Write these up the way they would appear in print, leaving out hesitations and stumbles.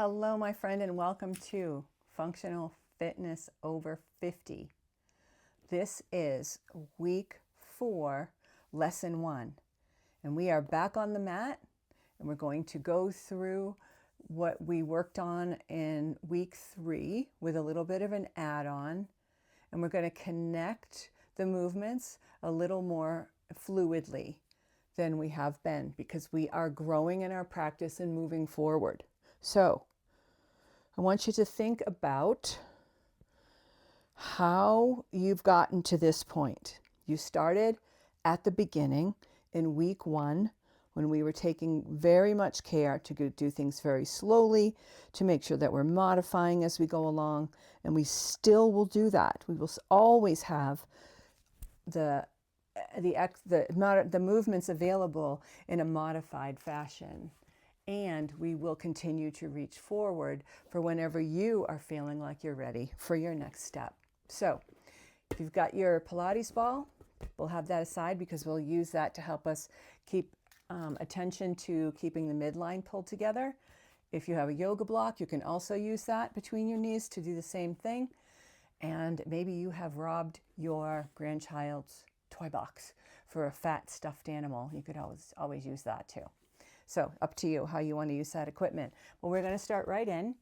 Hello, my friend, and welcome to Functional Fitness Over 50. This is week 4, lesson 1. And we are back on the mat, and we're going to go through what we worked on in week 3 with a little bit of an add-on. And we're going to connect the movements a little more fluidly than we have been because we are growing in our practice and moving forward. So I want you to think about how you've gotten to this point. You started at the beginning in week 1 when we were taking very much care to do things very slowly, to make sure that we're modifying as we go along, and we still will do that. We will always have the movements available in a modified fashion. And we will continue to reach forward for whenever you are feeling like you're ready for your next step. So if you've got your Pilates ball, we'll have that aside because we'll use that to help us keep attention to keeping the midline pulled together. If you have a yoga block, you can also use that between your knees to do the same thing. And maybe you have robbed your grandchild's toy box for a fat stuffed animal. You could always use that too. So up to you how you want to use that equipment. Well, we're going to start right in,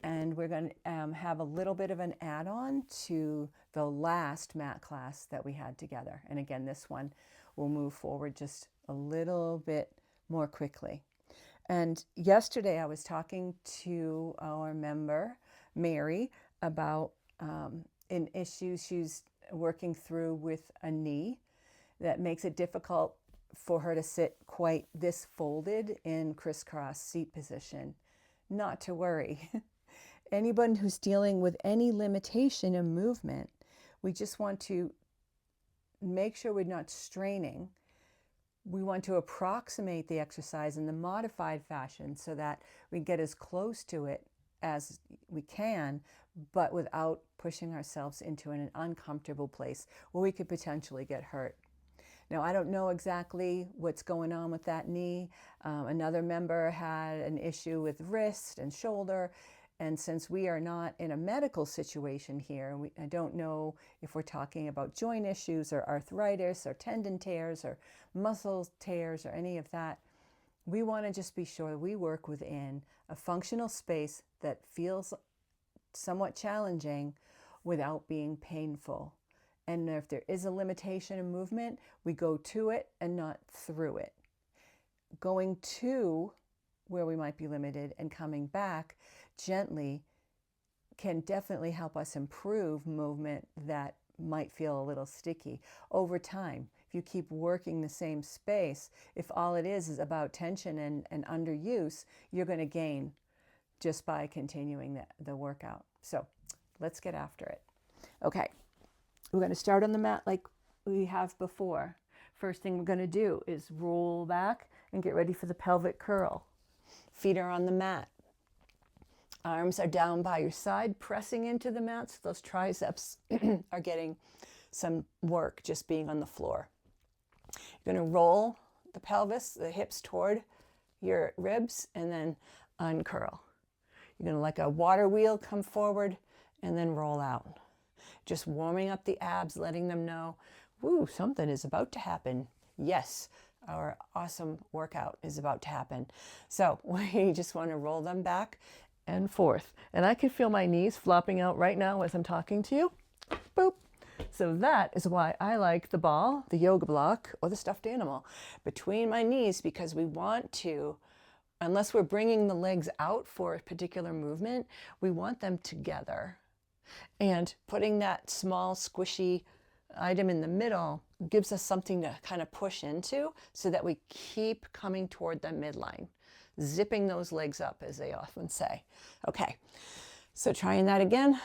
and we're going to have a little bit of an add-on to the last mat class that we had together. And again, this one will move forward just a little bit more quickly. And yesterday I was talking to our member, Mary, about an issue she's working through with a knee that makes it difficult for her to sit quite this folded in crisscross seat position. Not to worry. Anyone who's dealing with any limitation in movement, we just want to make sure we're not straining. We want to approximate the exercise in the modified fashion so that we get as close to it as we can, but without pushing ourselves into an uncomfortable place where we could potentially get hurt. Now, I don't know exactly what's going on with that knee. Another member had an issue with wrist and shoulder. And since we are not in a medical situation here, I don't know if we're talking about joint issues or arthritis or tendon tears or muscle tears or any of that. We want to just be sure we work within a functional space that feels somewhat challenging without being painful. And if there is a limitation in movement, we go to it and not through it. Going to where we might be limited and coming back gently can definitely help us improve movement that might feel a little sticky over time. If you keep working the same space, if all it is about tension and underuse, you're going to gain just by continuing the workout. So let's get after it. Okay. We're going to start on the mat like we have before. First thing we're going to do is roll back and get ready for the pelvic curl. Feet are on the mat. Arms are down by your side, pressing into the mat so those triceps are getting some work just being on the floor. You're going to roll the pelvis, the hips toward your ribs, and then uncurl. You're going to like a water wheel come forward and then roll out. Just warming up the abs, letting them know, woo, something is about to happen. Yes, our awesome workout is about to happen. So we just want to roll them back and forth. And I can feel my knees flopping out right now as I'm talking to you. Boop. So that is why I like the ball, the yoga block, or the stuffed animal between my knees, because we want to, unless we're bringing the legs out for a particular movement, we want them together. And putting that small squishy item in the middle gives us something to kind of push into so that we keep coming toward the midline, zipping those legs up, as they often say. Okay, so trying that again,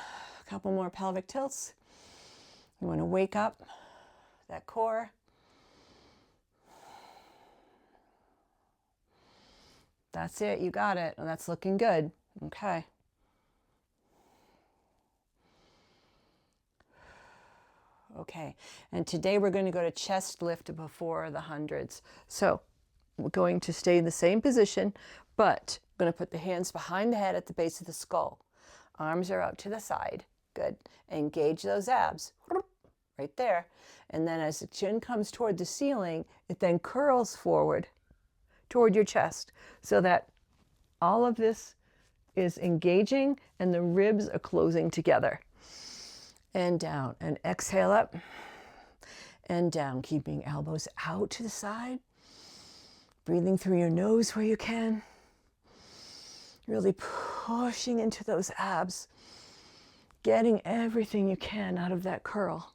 a couple more pelvic tilts. You want to wake up that core. That's it, you got it. Well, that's looking good. Okay. Okay, and today we're going to go to chest lift before the hundreds. So we're going to stay in the same position, but going to put the hands behind the head at the base of the skull. Arms are out to the side. Good. Engage those abs. Right there. And then as the chin comes toward the ceiling, it then curls forward toward your chest so that all of this is engaging and the ribs are closing together. And down. And exhale up and down, keeping elbows out to the side. Breathing through your nose where you can. Really pushing into those abs. Getting everything you can out of that curl.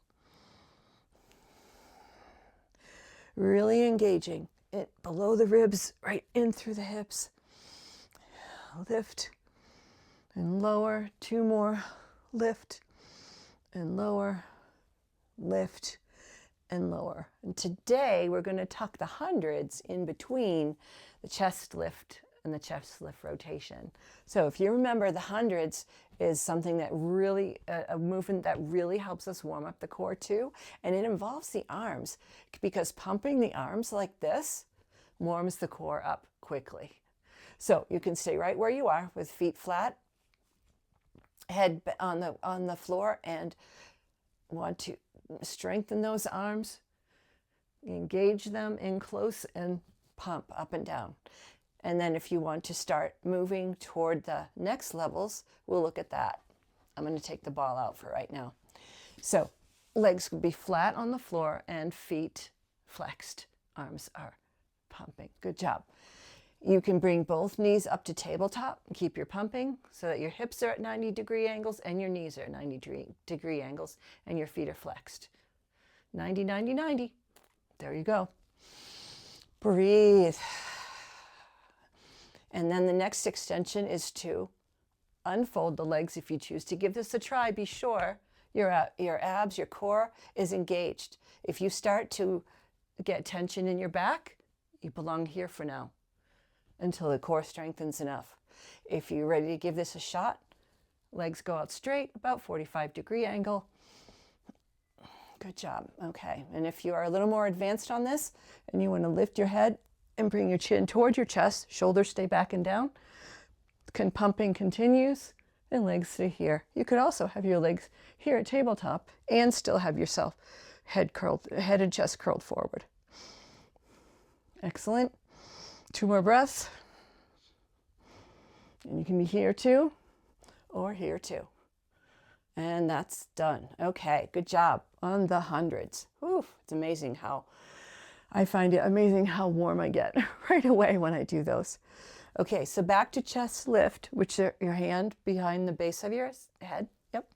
Really engaging it below the ribs, right in through the hips. Lift and lower. 2 more. Lift and lower. Lift and lower. And today we're going to tuck the hundreds in between the chest lift and the chest lift rotation. So if you remember, the hundreds is something that really, a movement that really helps us warm up the core too. And it involves the arms, because pumping the arms like this warms the core up quickly. So you can stay right where you are with feet flat, head on the floor, and want to strengthen those arms, engage them in close and pump up and down. And then if you want to start moving toward the next levels, we'll look at that. I'm going to take the ball out for right now. So legs would be flat on the floor and feet flexed. Arms are pumping. Good job. You can bring both knees up to tabletop and keep your pumping so that your hips are at 90-degree angles and your knees are at 90-degree angles and your feet are flexed. 90, 90, 90. There you go. Breathe. And then the next extension is to unfold the legs if you choose to give this a try. Be sure your abs, your core is engaged. If you start to get tension in your back, you belong here for now until the core strengthens enough. If you're ready to give this a shot, legs go out straight, about 45-degree angle. Good job. Okay. And if you are a little more advanced on this and you want to lift your head and bring your chin toward your chest, shoulders stay back and down, pumping continues, and legs stay here. You could also have your legs here at tabletop and still have yourself head and chest curled forward. Excellent. 2 more breaths. And you can be here too, or here too. And that's done. Okay, good job on the hundreds. Whew, it's amazing how, I find it amazing how warm I get right away when I do those. Okay, so back to chest lift, which is your hand behind the base of your head. Yep.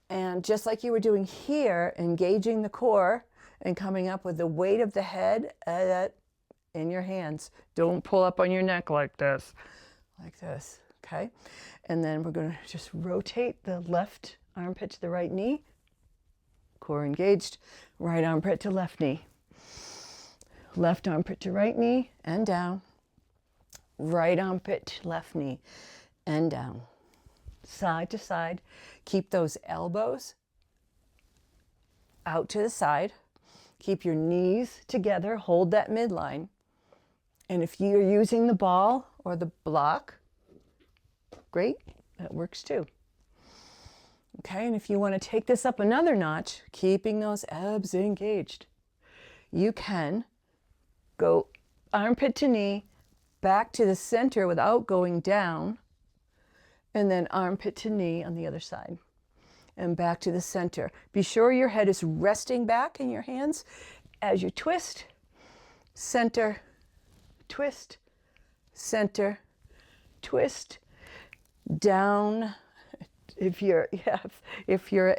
And just like you were doing here, engaging the core and coming up with the weight of the head in your hands. Don't pull up on your neck like this. Okay? And then we're going to just rotate the left armpit to the right knee. Core engaged. Right armpit to left knee. Left armpit to right knee and down. Right armpit to left knee and down. Side to side. Keep those elbows out to the side. Keep your knees together. Hold that midline. And if you're using the ball or the block, great, that works too. Okay, and if you want to take this up another notch, keeping those abs engaged, you can go armpit to knee, back to the center without going down, and then armpit to knee on the other side, and back to the center. Be sure your head is resting back in your hands as you twist, center, twist, center, twist, down. If you're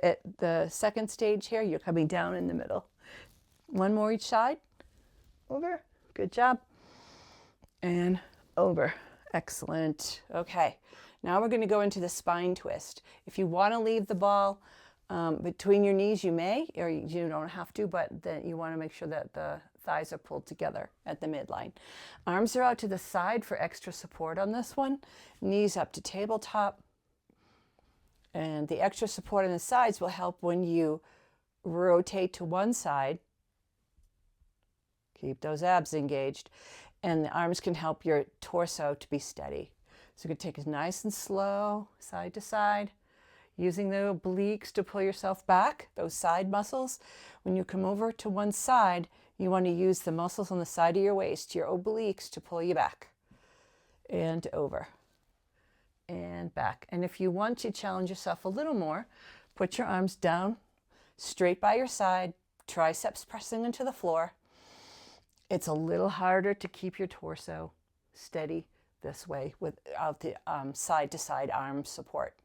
at the second stage here, you're coming down in the middle. One more each side. Over. Good job. And over. Excellent. Okay. Now we're going to go into the spine twist. If you want to leave the ball between your knees, you may, or you don't have to, but then you want to make sure that the thighs are pulled together at the midline. Arms are out to the side for extra support on this one. Knees up to tabletop. And the extra support on the sides will help when you rotate to one side. Keep those abs engaged. And the arms can help your torso to be steady. So you can take it nice and slow, side to side, using the obliques to pull yourself back, those side muscles. When you come over to one side, you want to use the muscles on the side of your waist, your obliques, to pull you back and over and back. And if you want to challenge yourself a little more, put your arms down, straight by your side, triceps pressing into the floor. It's a little harder to keep your torso steady this way without the side-to-side arm support.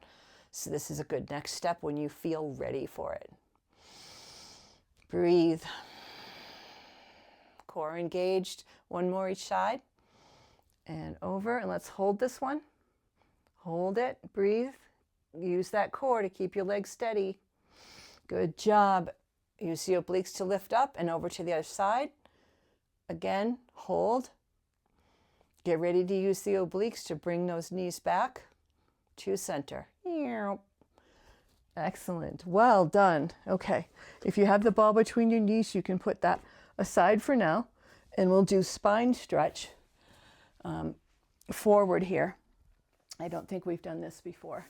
So this is a good next step when you feel ready for it. Breathe. Core engaged. One more each side. And over. And let's hold this one. Hold it. Breathe. Use that core to keep your legs steady. Good job. Use the obliques to lift up and over to the other side. Again, hold. Get ready to use the obliques to bring those knees back to center. Excellent. Well done. Okay. If you have the ball between your knees, you can put that aside for now, and we'll do spine stretch forward here. I don't think we've done this before.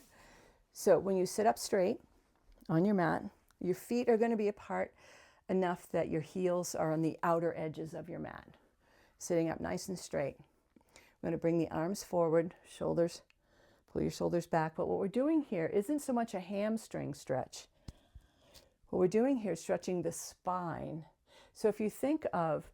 So when you sit up straight on your mat, your feet are going to be apart enough that your heels are on the outer edges of your mat. Sitting up nice and straight. I'm going to bring the arms forward, shoulders, pull your shoulders back. But what we're doing here isn't so much a hamstring stretch. What we're doing here is stretching the spine. So if you think of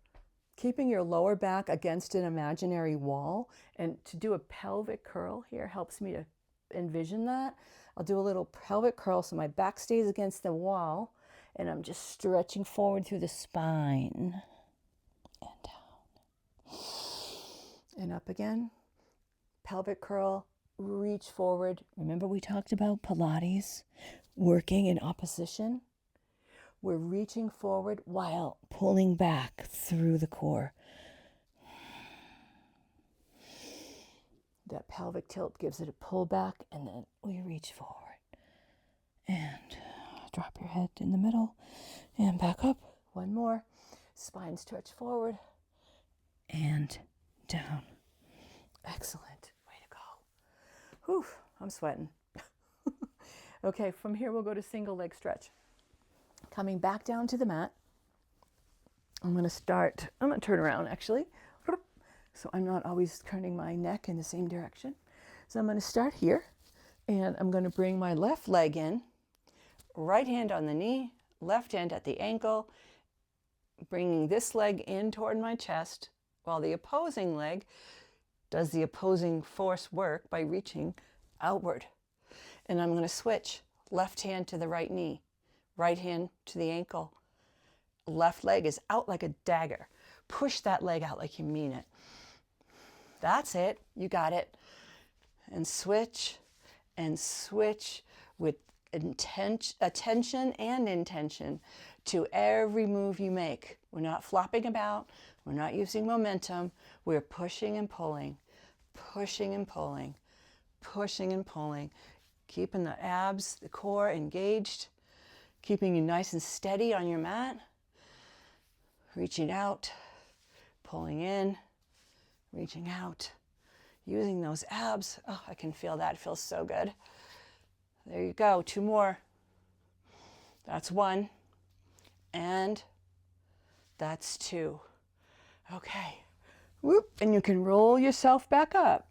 keeping your lower back against an imaginary wall, and to do a pelvic curl here helps me to envision that. I'll do a little pelvic curl so my back stays against the wall, and I'm just stretching forward through the spine and down and up again. Pelvic curl, reach forward. Remember we talked about Pilates working in opposition? We're reaching forward while pulling back through the core. That pelvic tilt gives it a pull back, and then we reach forward. And drop your head in the middle and back up. One more. Spine stretch forward and down. Excellent. Way to go. Whew, I'm sweating. Okay, from here we'll go to single leg stretch. Coming back down to the mat. I'm going to turn around actually. So I'm not always turning my neck in the same direction. So I'm going to start here, and I'm going to bring my left leg in, right hand on the knee, left hand at the ankle, bringing this leg in toward my chest, while the opposing leg does the opposing force work by reaching outward. And I'm going to switch left hand to the right knee, right hand to the ankle. Left leg is out like a dagger. Push that leg out like you mean it. That's it. You got it. And switch with attention and intention to every move you make. We're not flopping about. We're not using momentum. We're pushing and pulling, pushing and pulling, pushing and pulling, keeping the abs, the core engaged, keeping you nice and steady on your mat, reaching out, pulling in, reaching out, using those abs. Oh, I can feel that. It feels so good. There you go. 2 more. That's 1. And that's 2. Okay. Whoop. And you can roll yourself back up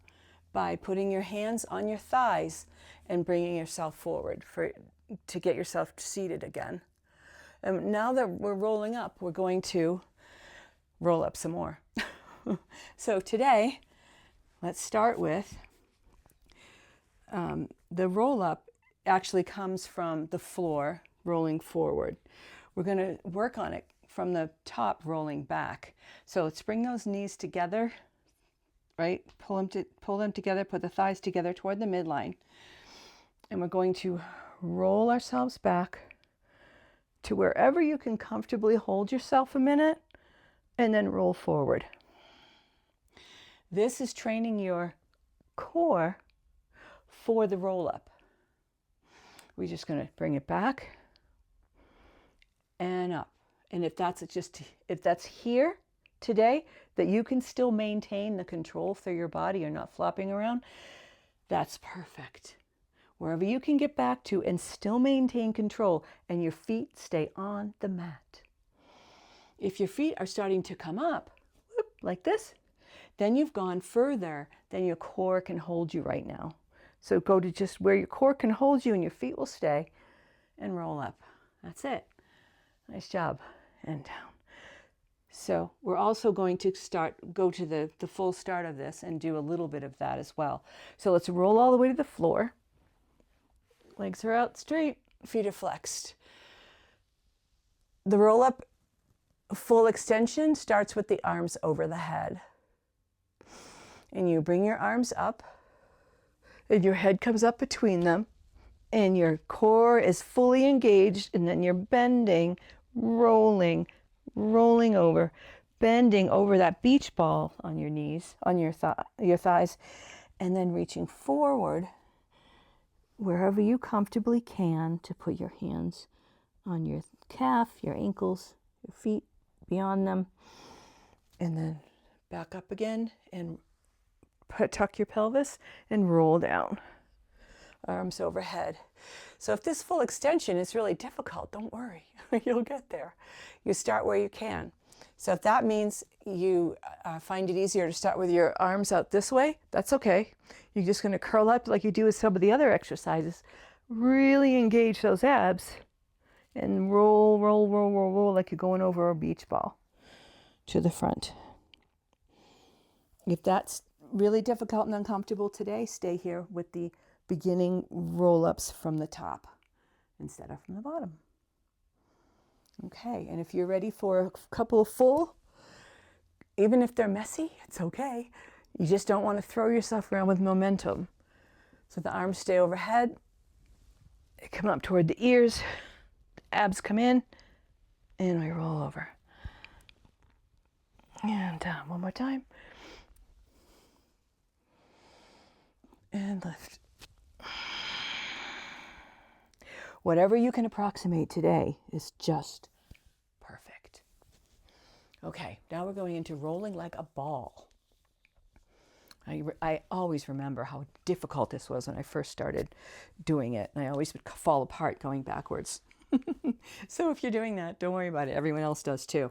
by putting your hands on your thighs and bringing yourself forward to get yourself seated again. And now that we're rolling up, we're going to roll up some more. So today, let's start with the roll up actually comes from the floor rolling forward. We're going to work on it from the top rolling back. So let's bring those knees together, right? Pull them together, put the thighs together toward the midline. And we're going to roll ourselves back to wherever you can comfortably hold yourself a minute, and then roll forward. This is training your core for the roll up. We're just going to bring it back and up. And if that's here today, that you can still maintain the control through your body, you're not flopping around, That's perfect. Wherever you can get back to and still maintain control, and your feet stay on the mat. If your feet are starting to come up, whoop, like this, then you've gone further than your core can hold you right now. So go to just where your core can hold you and your feet will stay, and roll up. That's it. Nice job. And down. So we're also going to go to the full start of this and do a little bit of that as well. So let's roll all the way to the floor. Legs are out straight, feet are flexed. The roll up full extension starts with the arms over the head. And you bring your arms up, and your head comes up between them, and your core is fully engaged, and then you're bending, rolling over, bending over that beach ball on your knees, on your thighs, and then reaching forward wherever you comfortably can to put your hands on your calf, your ankles, your feet, beyond them, and then back up again and tuck your pelvis and roll down. Arms overhead. So if this full extension is really difficult, don't worry, you'll get there. You start where you can. So if that means you find it easier to start with your arms out this way, that's okay. You're just going to curl up like you do with some of the other exercises. Really engage those abs and roll like you're going over a beach ball to the front. If that's really difficult and uncomfortable today, stay here with the beginning roll-ups from the top instead of from the bottom. Okay, and if you're ready for a couple of full, even if they're messy, it's okay. You just don't want to throw yourself around with momentum. So the arms stay overhead, they come up toward the ears, the abs come in, and we roll over. And down one more time. And lift. Whatever you can approximate today is just perfect. Okay, now we're going into rolling like a ball. I always remember how difficult this was when I first started doing it, and I always would fall apart going backwards. So if you're doing that, don't worry about it. Everyone else does too.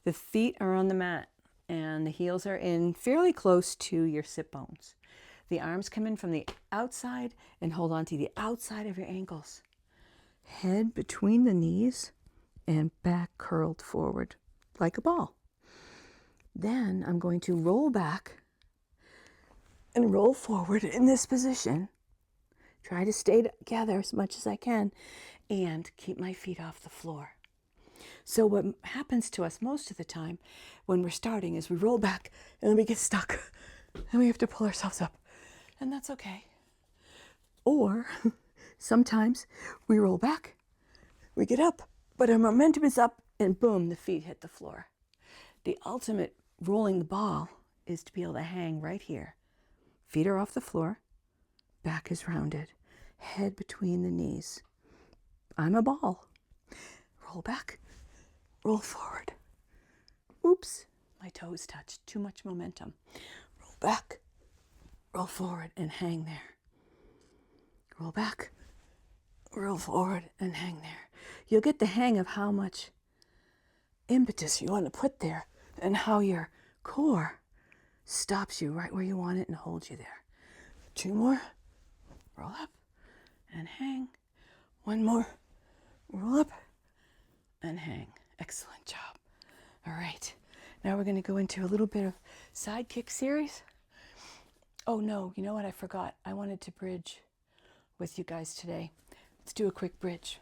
The feet are on the mat, and the heels are in fairly close to your sit bones. The arms come in from the outside and hold on to the outside of your ankles. Head between the knees and back curled forward like a ball. Then I'm going to roll back and roll forward in this position. Try to stay together as much as I can and keep my feet off the floor. So what happens to us most of the time when we're starting is we roll back and then we get stuck and we have to pull ourselves up. And that's okay. Or sometimes we roll back, we get up, but our momentum is up and boom, the feet hit the floor. The ultimate rolling the ball is to be able to hang right here. Feet are off the floor, back is rounded, head between the knees. I'm a ball. Roll back, roll forward. Oops, my toes touched, too much momentum. Roll back, roll forward and hang there. Roll back, roll forward and hang there. You'll get the hang of how much impetus you want to put there and how your core stops you right where you want it and holds you there. 2 more, roll up and hang. 1 more, roll up and hang. Excellent job. All right, now we're going to go into a little bit of side kick series. Oh no, you know what I forgot? I wanted to bridge with you guys today. Let's do a quick bridge.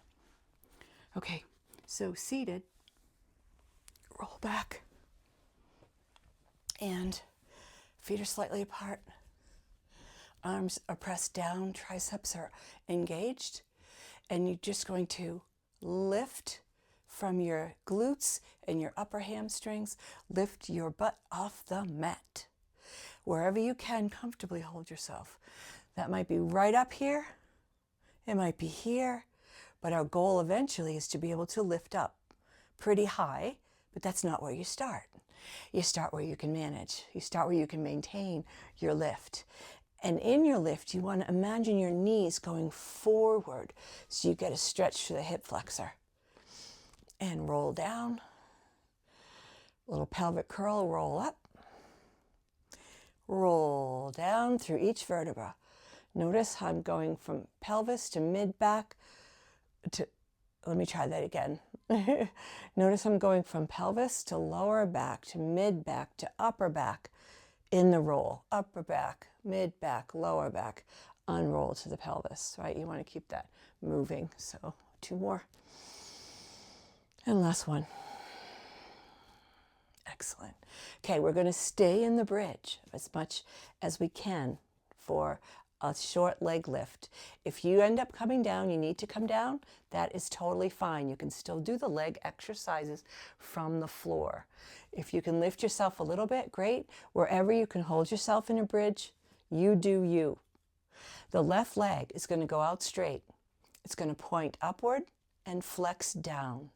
Okay, so seated, roll back, and feet are slightly apart. Arms are pressed down, triceps are engaged, and you're just going to lift from your glutes and your upper hamstrings, lift your butt off the mat. Wherever you can comfortably hold yourself. That might be right up here, it might be here, but our goal eventually is to be able to lift up pretty high, but that's not where you start. You start where you can manage. You start where you can maintain your lift. And in your lift, you want to imagine your knees going forward so you get a stretch through the hip flexor. And roll down. Little pelvic curl, roll up. Roll down through each vertebra. Notice how I'm going from pelvis to mid-back to, let me try that again. Notice I'm going from pelvis to lower back to mid-back to upper back in the roll. Upper back, mid-back, lower back, unroll to the pelvis, right? You want to keep that moving. So 2 more. And last one. Excellent. Okay, we're going to stay in the bridge as much as we can for a short leg lift. If you end up coming down, you need to come down, that is totally fine. You can still do the leg exercises from the floor. If you can lift yourself a little bit, great. Wherever you can hold yourself in a bridge, you do you. The left leg is going to go out straight. It's going to point upward and flex down.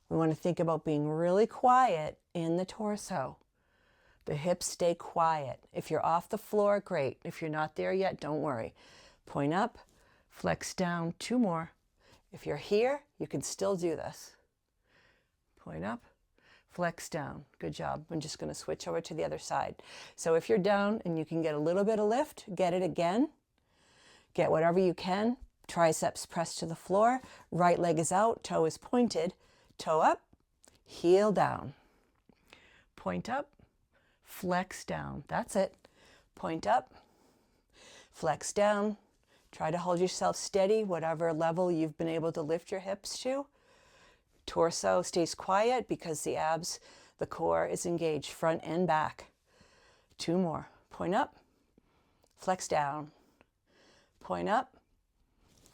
We want to think about being really quiet in the torso. The hips stay quiet. If you're off the floor, great. If you're not there yet, don't worry. Point up, flex down, 2 more. If you're here, you can still do this. Point up, flex down. Good job. I'm just going to switch over to the other side. So if you're down and you can get a little bit of lift, get it again. Get whatever you can. Triceps pressed to the floor. Right leg is out, toe is pointed. Toe up, heel down. Point up, flex down. That's it. Point up, flex down. Try to hold yourself steady, whatever level you've been able to lift your hips to. Torso stays quiet because the abs, the core is engaged front and back. 2 more. Point up, flex down. Point up,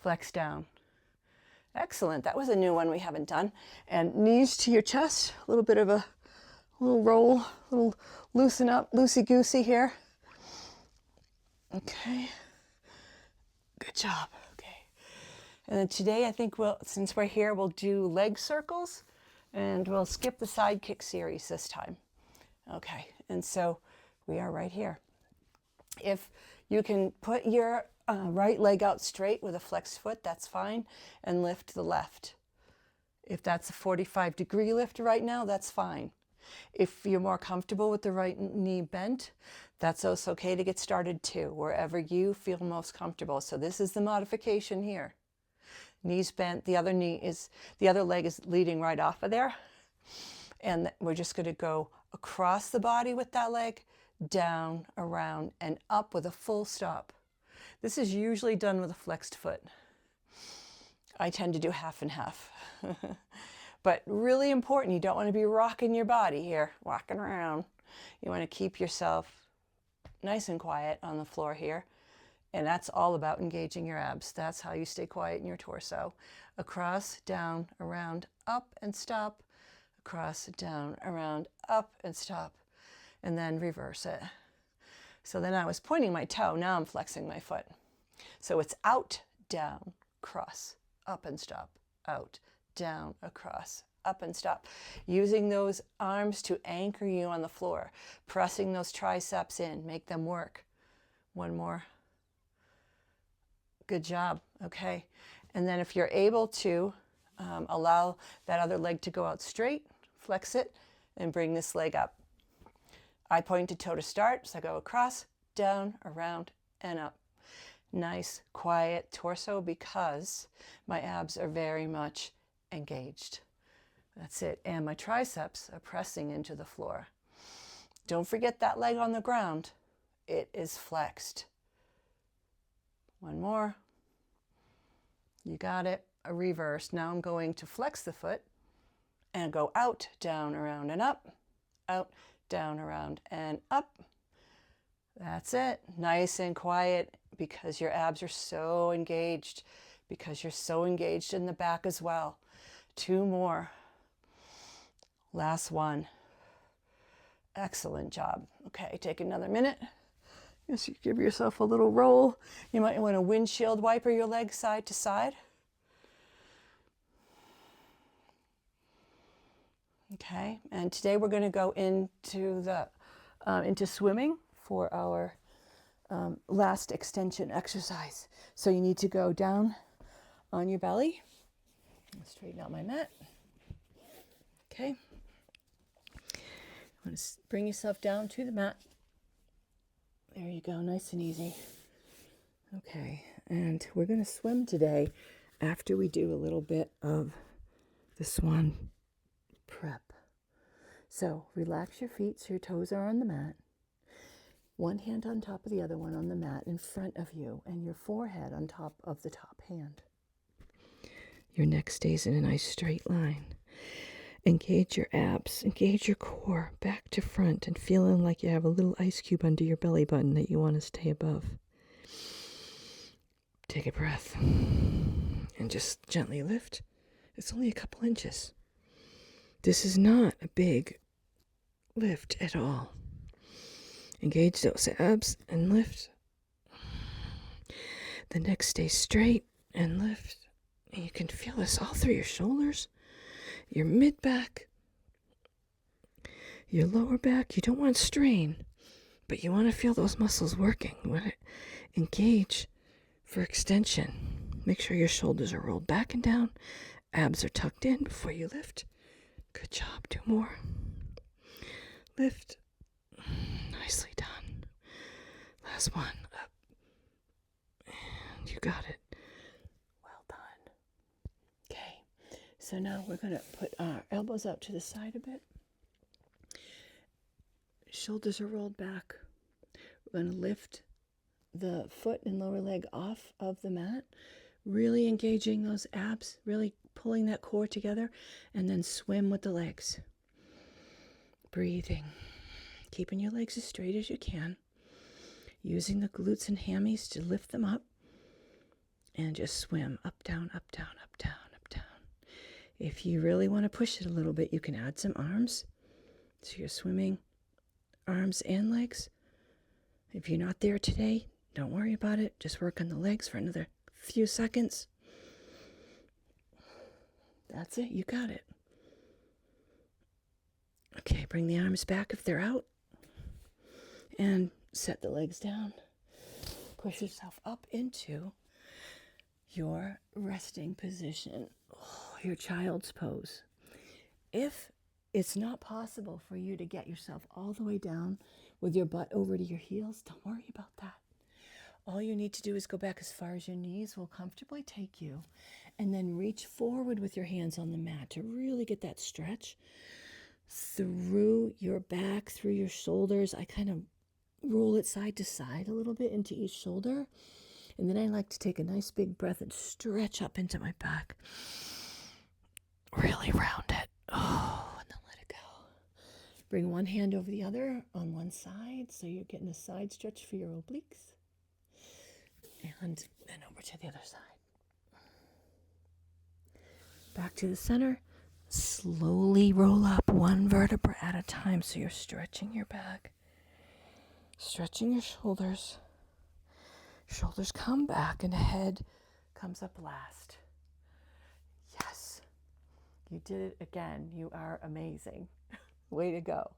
flex down. Excellent. That was a new one we haven't done. And knees to your chest, a little bit of a little roll, a little loosen up, loosey-goosey here. Okay. Good job. Okay. And then today I think since we're here, we'll do leg circles and we'll skip the side kick series this time. Okay. And so we are right here. If you can put your right leg out straight with a flexed foot, that's fine, and lift the left. If that's a 45-degree lift right now, that's fine. If you're more comfortable with the right knee bent, that's also okay to get started too, wherever you feel most comfortable. So this is the modification here. Knees bent, the other leg is leading right off of there. And we're just going to go across the body with that leg, down, around, and up with a full stop. This is usually done with a flexed foot. I tend to do half and half. But really important, you don't want to be rocking your body here, walking around. You want to keep yourself nice and quiet on the floor here. And that's all about engaging your abs. That's how you stay quiet in your torso. Across, down, around, up, and stop. Across, down, around, up, and stop. And then reverse it. So then I was pointing my toe, now I'm flexing my foot. So it's out, down, cross, up and stop, out, down, across, up and stop. Using those arms to anchor you on the floor, pressing those triceps in, make them work. 1 more. Good job, okay. And then if you're able to allow that other leg to go out straight, flex it, and bring this leg up. I point to toe to start, so I go across, down, around, and up. Nice, quiet torso because my abs are very much engaged. That's it. And my triceps are pressing into the floor. Don't forget that leg on the ground. It is flexed. 1 more. You got it. A reverse. Now I'm going to flex the foot and go out, down, around, and up. Out, down, around, and up. That's it. Nice and quiet because your abs are so engaged, because you're so engaged in the back as well. 2 more. Last one. Excellent job. Okay, take another minute. Just give yourself a little roll. You might want to windshield wiper your legs side to side. Okay, and today we're going to go into swimming for our last extension exercise. So you need to go down on your belly. I'll straighten out my mat. Okay. Want to bring yourself down to the mat. There you go, nice and easy. Okay, and we're going to swim today after we do a little bit of the swan prep. So relax your feet so your toes are on the mat. One hand on top of the other one on the mat in front of you, and your forehead on top of the top hand. Your neck stays in a nice straight line. Engage your abs, engage your core back to front, and feeling like you have a little ice cube under your belly button that you want to stay above. Take a breath and just gently lift. It's only a couple inches. This is not a big lift at all. Engage those abs and lift. The neck stays straight and lift. And you can feel this all through your shoulders, your mid-back, your lower back. You don't want to strain, but you want to feel those muscles working. You want to engage for extension. Make sure your shoulders are rolled back and down. Abs are tucked in before you lift. Good job. 2 more. Lift. Nicely done. Last one. Up. And you got it. Well done. Okay. So now we're going to put our elbows out to the side a bit. Shoulders are rolled back. We're going to lift the foot and lower leg off of the mat, really engaging those abs, really pulling that core together, and then swim with the legs. Breathing, keeping your legs as straight as you can, using the glutes and hammies to lift them up, and just swim up, down, up, down, up, down, up, down. If you really want to push it a little bit, you can add some arms. So you're swimming arms and legs. If you're not there today, don't worry about it. Just work on the legs for another few seconds. That's it. You got it. Okay, bring the arms back if they're out. And set the legs down. Push yourself up into your resting position. Your child's pose. If it's not possible for you to get yourself all the way down with your butt over to your heels, don't worry about that. All you need to do is go back as far as your knees will comfortably take you, and then reach forward with your hands on the mat to really get that stretch through your back, through your shoulders. I kind of roll it side to side a little bit into each shoulder, and then I like to take a nice big breath and stretch up into my back. Really round it. Oh, and then let it go. Bring one hand over the other on one side, so you're getting a side stretch for your obliques. And then over to the other side. Back to the center. Slowly roll up one vertebra at a time, so you're stretching your back, stretching your shoulders. Shoulders come back and head comes up last. Yes, you did it again. You are amazing. Way to go.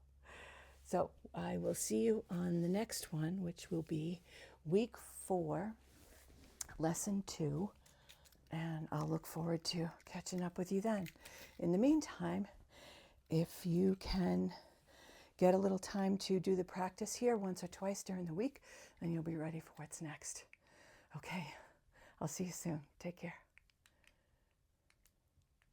So I will see you on the next one, which will be week 4, lesson 2. And I'll look forward to catching up with you then. In the meantime, if you can get a little time to do the practice here once or twice during the week, then you'll be ready for what's next. Okay, I'll see you soon. Take care.